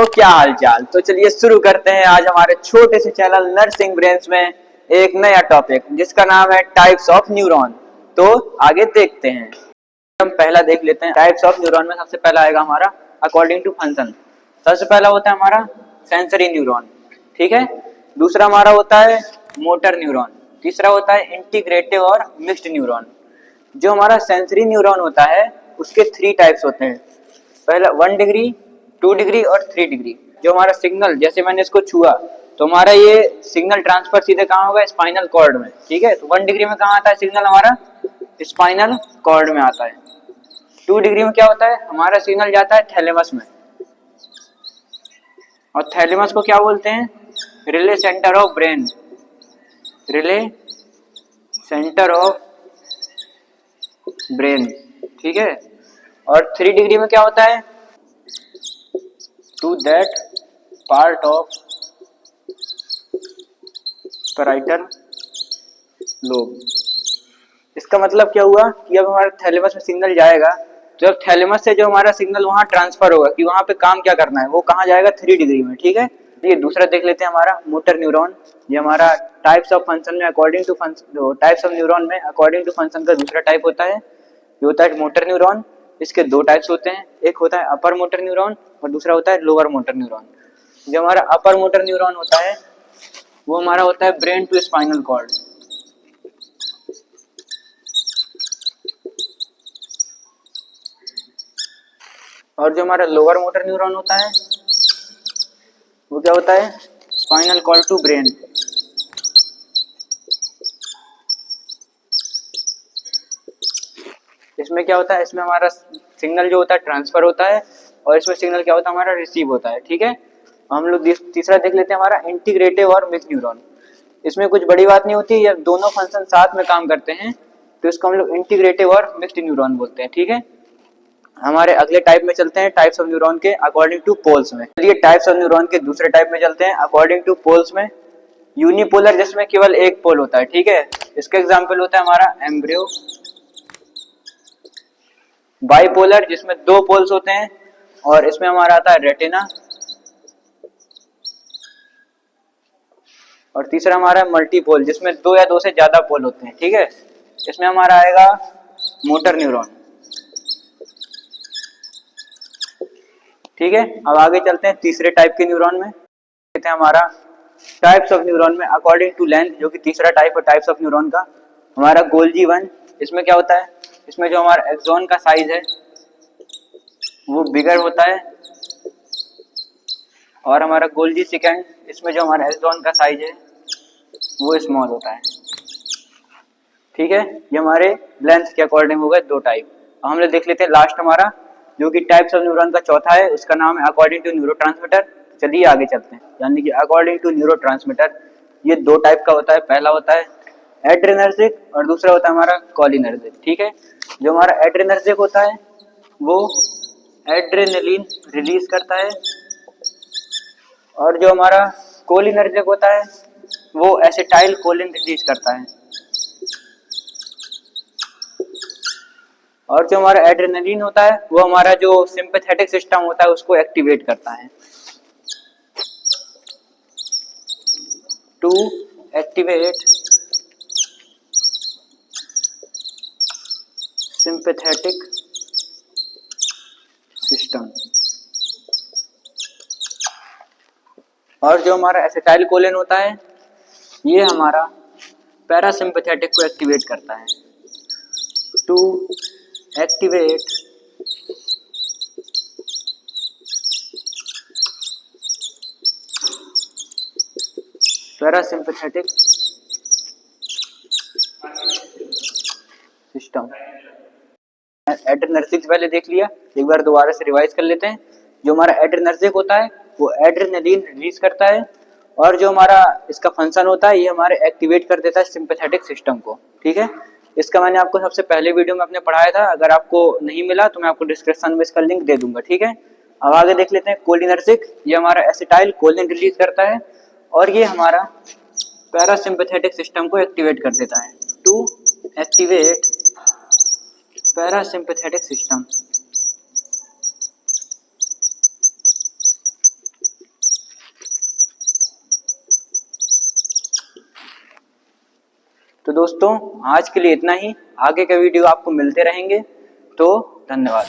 तो क्या हाल चाल। तो चलिए शुरू करते हैं आज हमारे छोटे से चैनल नर्सिंग ब्रेन्स में एक नया टॉपिक जिसका नाम है टाइप्स ऑफ न्यूरॉन। तो आगे देखते हैं। हम पहला देख लेते हैं। टाइप्स ऑफ न्यूरॉन में सबसे पहला आएगा हमारा अकॉर्डिंग टू फंक्शन। सबसे पहला होता है हमारा सेंसरी न्यूरॉन, ठीक है। दूसरा हमारा होता है मोटर न्यूरॉन। तीसरा होता है इंटीग्रेटिव और मिक्स्ड न्यूरॉन। जो हमारा सेंसरी न्यूरॉन होता है उसके 3 टाइप्स होते हैं। पहला 1 डिग्री, 2 डिग्री और 3 डिग्री। जो हमारा सिग्नल, जैसे मैंने इसको छुआ तो हमारा ये सिग्नल ट्रांसफर सीधे कहाँ होगा, स्पाइनल कॉर्ड में, ठीक है। तो 1 डिग्री में कहाँ आता है सिग्नल, हमारा स्पाइनल कॉर्ड में आता है। 2 डिग्री में क्या होता है, हमारा सिग्नल जाता है थैलेमस में, और थैलेमस को क्या बोलते हैं, relay centre of brain, relay centre of brain, ठीक है। और 3 डिग्री में क्या होता है, to that part of parietal lobe. इसका मतलब क्या हुआ कि अब हमारे थैलेमस में सिग्नल जाएगा, तो जब थैलेमस से जो हमारा सिग्नल वहां ट्रांसफर होगा कि वहां पे काम क्या करना है, वो कहाँ जाएगा, 3 डिग्री में, ठीक है। ये दूसरा देख लेते हैं हमारा मोटर न्यूरॉन। ये हमारा टाइप्स ऑफ फंक्शन में according to function, types of neuron में अकॉर्डिंग टू फंक्शन का दूसरा टाइप होता है, ये होता है मोटर न्यूरॉन। इसके 2 टाइप्स होते हैं, एक होता है अपर मोटर न्यूरॉन और दूसरा होता है लोअर मोटर न्यूरॉन। जो हमारा अपर मोटर न्यूरॉन होता है वो हमारा होता है ब्रेन टू स्पाइनल कॉर्ड, और जो हमारा लोअर मोटर न्यूरॉन होता है वो क्या होता है, स्पाइनल कॉर्ड टू ब्रेन। इसमें क्या होता है, इसमें हमारा सिग्नल जो होता है ट्रांसफर होता है, और इसमें सिग्नल क्या होता है, हमारा रिसीव होता है, ठीक है। हम लोग तीसरा देख लेते हैं हमारा इंटीग्रेटिव और मिक्स्ड न्यूरॉन। इसमें कुछ बड़ी बात नहीं होती, जब दोनों फंक्शन साथ में काम करते हैं तो इसको हम लोग इंटीग्रेटिव और मिक्स्ड न्यूरॉन बोलते हैं, ठीक है। हमारे अगले टाइप में चलते हैं, टाइप्स ऑफ न्यूरॉन के अकॉर्डिंग टू पोल्स में। चलिए टाइप्स ऑफ न्यूरॉन के दूसरे टाइप में चलते हैं, अकॉर्डिंग टू पोल्स में। यूनिपोलर, जिसमें केवल एक पोल होता है, ठीक है। इसका एग्जांपल होता है हमारा एम्ब्रियो। बाइपोलर, जिसमें 2 पोल्स होते हैं, और इसमें हमारा आता है रेटिना। और तीसरा हमारा मल्टीपोल, जिसमें 2 या 2 से ज्यादा पोल होते हैं, ठीक है। इसमें हमारा आएगा मोटर न्यूरॉन, ठीक है। अब आगे चलते हैं तीसरे टाइप के न्यूरॉन में। कहते हैं हमारा टाइप्स ऑफ न्यूरॉन में अकॉर्डिंग टू लेंथ, जो कि तीसरा टाइप है टाइप्स ऑफ न्यूरॉन का, हमारा गोल्जी 1। इसमें क्या होता है, इसमें जो हमारा एक्सॉन का साइज है वो बिगर होता है, और हमारा गोल्जी 2, इसमें जो हमारा एक्सॉन का साइज है वो स्मॉल होता है, ठीक है। ये हमारे लेंथ के अकॉर्डिंग हो गए 2 टाइप। अब हम लोग देख लेते हैं लास्ट हमारा, जो कि टाइप्स ऑफ न्यूरॉन का चौथा है, उसका नाम है अकॉर्डिंग टू न्यूरोट्रांसमीटर। चलिए आगे चलते हैं, यानी कि अकॉर्डिंग टू न्यूरोट्रांसमीटर ये 2 टाइप का होता है। पहला होता है एड्रेनर्जिक और दूसरा होता है हमारा कोलिनर्जिक, ठीक है। जो हमारा एड्रेनर्जिक होता है वो एड्रेनलिन रिलीज करता है, और जो हमारा कोलिनर्जिक होता है वो एसिटाइल कोलिन रिलीज करता है। और जो हमारा एड्रेनलिन होता है वो हमारा जो सिंपैथेटिक सिस्टम होता है उसको एक्टिवेट करता है, टू एक्टिवेट सिंपैथेटिक सिस्टम। और जो हमारा एसिटाइल कोलिन होता है ये हमारा पैरासिम्पैथेटिक को एक्टिवेट करता है, to activate parasympathetic system. Adrenergic पहले देख लिया, एक बार दोबारा से रिवाइज कर लेते हैं। जो हमारा एड्रेनर्जिक होता है वो एड्रेनलिन रिलीज करता है, और जो हमारा इसका फंक्शन होता है ये हमारे एक्टिवेट कर देता है सिंपैथेटिक सिस्टम को, ठीक है। इसका मैंने आपको सबसे पहले वीडियो में अपने पढ़ाया था, अगर आपको नहीं मिला तो मैं आपको डिस्क्रिप्शन में इसका लिंक दे दूंगा, ठीक है। अब आगे देख लेते हैं कोलिनर्जिक। ये हमारा एसिटाइल कोलिन रिलीज करता है, और ये हमारा पैरासिम्पैथेटिक सिस्टम को एक्टिवेट कर देता है, टू एक्टिवेट पैरासिम्पैथेटिक सिस्टम। तो दोस्तों आज के लिए इतना ही, आगे का वीडियो आपको मिलते रहेंगे, तो धन्यवाद।